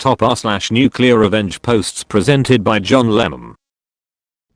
top r/nuclearrevenge posts presented by John Lemon.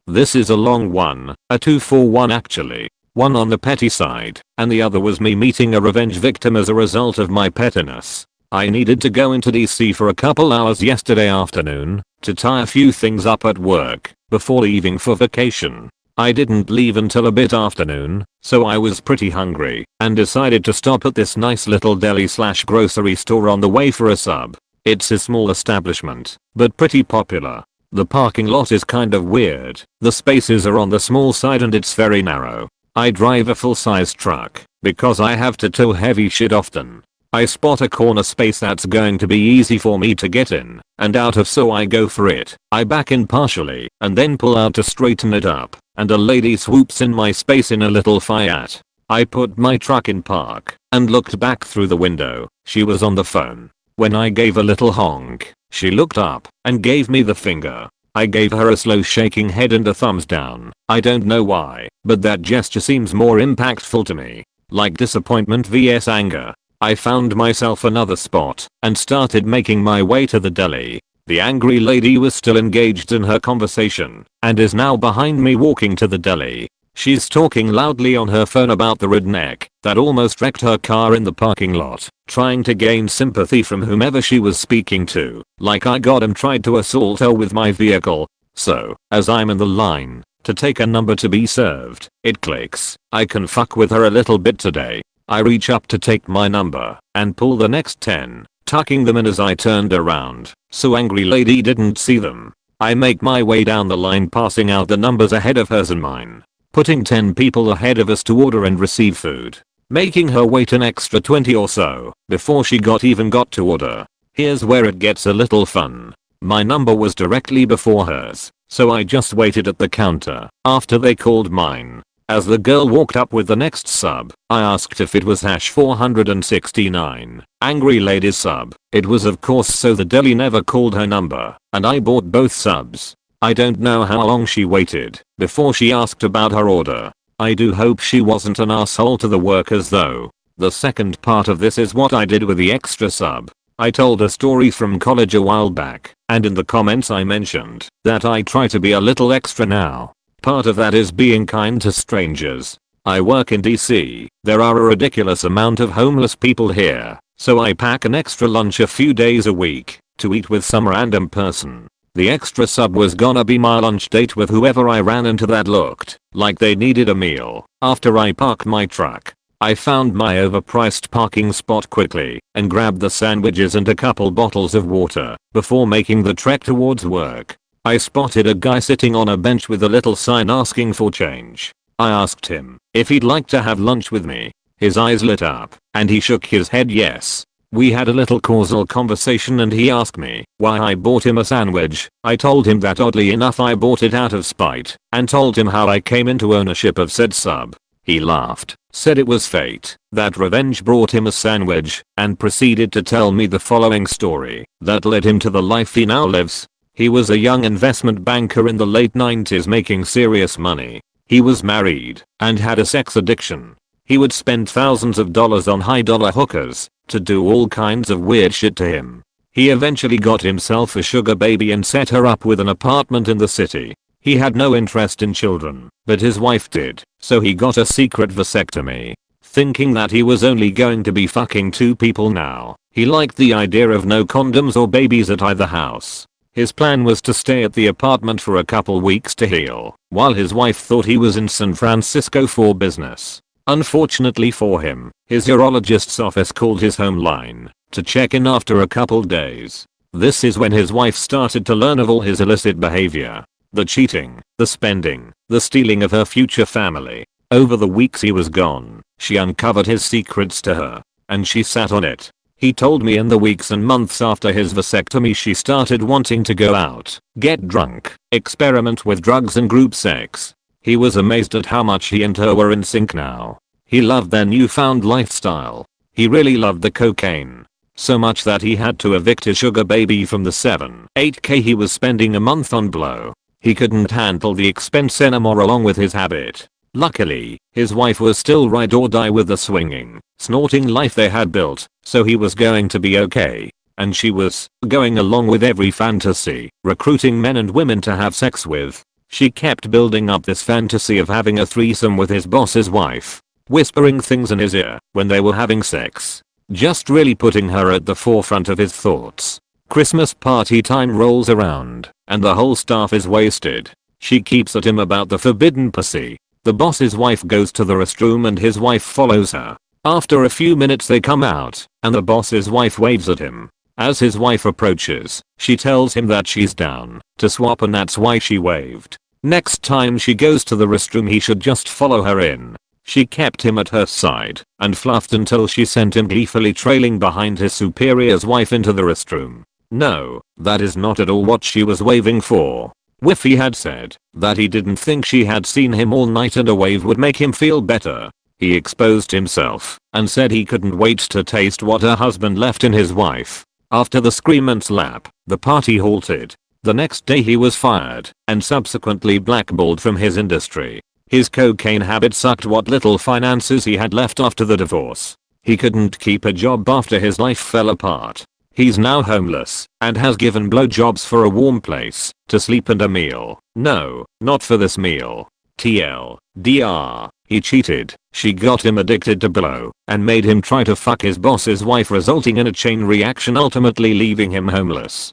This is a long one, a 2 for 1 actually. One on the petty side, and the other was me meeting a revenge victim as a result of my pettiness. I needed to go into DC for a couple hours yesterday afternoon to tie a few things up at work before leaving for vacation. I didn't leave until a bit afternoon, so I was pretty hungry and decided to stop at this nice little deli/grocery store on the way for a sub. It's a small establishment, but pretty popular. The parking lot is kind of weird. The spaces are on the small side and it's very narrow. I drive a full-size truck because I have to tow heavy shit often. I spot a corner space that's going to be easy for me to get in and out of, so I go for it. I back in partially and then pull out to straighten it up, and a lady swoops in my space in a little Fiat. I put my truck in park and looked back through the window. She was on the phone. When I gave a little honk, she looked up and gave me the finger. I gave her a slow shaking head and a thumbs down. I don't know why, but that gesture seems more impactful to me. Like disappointment vs anger. I found myself another spot and started making my way to the deli. The angry lady was still engaged in her conversation and is now behind me walking to the deli. She's talking loudly on her phone about the redneck that almost wrecked her car in the parking lot, trying to gain sympathy from whomever she was speaking to, like I got him tried to assault her with my vehicle. So, as I'm in the line to take a number to be served, it clicks. I can fuck with her a little bit today. I reach up to take my number and pull the next 10, tucking them in as I turned around, so angry lady didn't see them. I make my way down the line, passing out the numbers ahead of hers and mine, putting 10 people ahead of us to order and receive food, making her wait an extra 20 or so before she even got to order. Here's where it gets a little fun. My number was directly before hers, so I just waited at the counter after they called mine. As the girl walked up with the next sub, I asked if it was #469, angry lady's sub. It was, of course, so the deli never called her number, and I bought both subs. I don't know how long she waited before she asked about her order. I do hope she wasn't an asshole to the workers though. The second part of this is what I did with the extra sub. I told a story from college a while back, and in the comments I mentioned that I try to be a little extra now. Part of that is being kind to strangers. I work in DC. There are a ridiculous amount of homeless people here, so I pack an extra lunch a few days a week to eat with some random person. The extra sub was gonna be my lunch date with whoever I ran into that looked like they needed a meal. After I parked my truck, I found my overpriced parking spot quickly and grabbed the sandwiches and a couple bottles of water before making the trek towards work. I spotted a guy sitting on a bench with a little sign asking for change. I asked him if he'd like to have lunch with me. His eyes lit up and he shook his head yes. We had a little casual conversation and he asked me why I bought him a sandwich. I told him that oddly enough I bought it out of spite and told him how I came into ownership of said sub. He laughed, said it was fate, that revenge brought him a sandwich, and proceeded to tell me the following story that led him to the life he now lives. He was a young investment banker in the late 90s making serious money. He was married and had a sex addiction. He would spend thousands of dollars on high-dollar hookers to do all kinds of weird shit to him. He eventually got himself a sugar baby and set her up with an apartment in the city. He had no interest in children, but his wife did, so he got a secret vasectomy. Thinking that he was only going to be fucking 2 people now, he liked the idea of no condoms or babies at either house. His plan was to stay at the apartment for a couple weeks to heal, while his wife thought he was in San Francisco for business. Unfortunately for him, his urologist's office called his home line to check in after a couple days. This is when his wife started to learn of all his illicit behavior. The cheating, the spending, the stealing of her future family. Over the weeks he was gone, she uncovered his secrets to her, and she sat on it. He told me in the weeks and months after his vasectomy she started wanting to go out, get drunk, experiment with drugs and group sex. He was amazed at how much he and her were in sync now. He loved their newfound lifestyle. He really loved the cocaine. So much that he had to evict his sugar baby from the $7-8K he was spending a month on blow. He couldn't handle the expense anymore along with his habit. Luckily, his wife was still ride or die with the swinging, snorting life they had built, so he was going to be okay. and she was going along with every fantasy, recruiting men and women to have sex with. She kept building up this fantasy of having a threesome with his boss's wife, whispering things in his ear when they were having sex, just really putting her at the forefront of his thoughts. Christmas party time rolls around, and the whole staff is wasted. She keeps at him about the forbidden pussy. The boss's wife goes to the restroom and his wife follows her. After a few minutes they come out, and the boss's wife waves at him. As his wife approaches, she tells him that she's down to swap and that's why she waved. Next time she goes to the restroom he should just follow her in. She kept him at her side and fluffed until she sent him gleefully trailing behind his superior's wife into the restroom. No, that is not at all what she was waving for. Whiffy had said that he didn't think she had seen him all night and a wave would make him feel better. He exposed himself and said he couldn't wait to taste what her husband left in his wife. After the scream and slap, the party halted. The next day he was fired and subsequently blackballed from his industry. His cocaine habit sucked what little finances he had left after the divorce. He couldn't keep a job after his life fell apart. He's now homeless and has given blowjobs for a warm place to sleep and a meal. No, not for this meal. TLDR. He cheated. She got him addicted to blow and made him try to fuck his boss's wife, resulting in a chain reaction, ultimately leaving him homeless.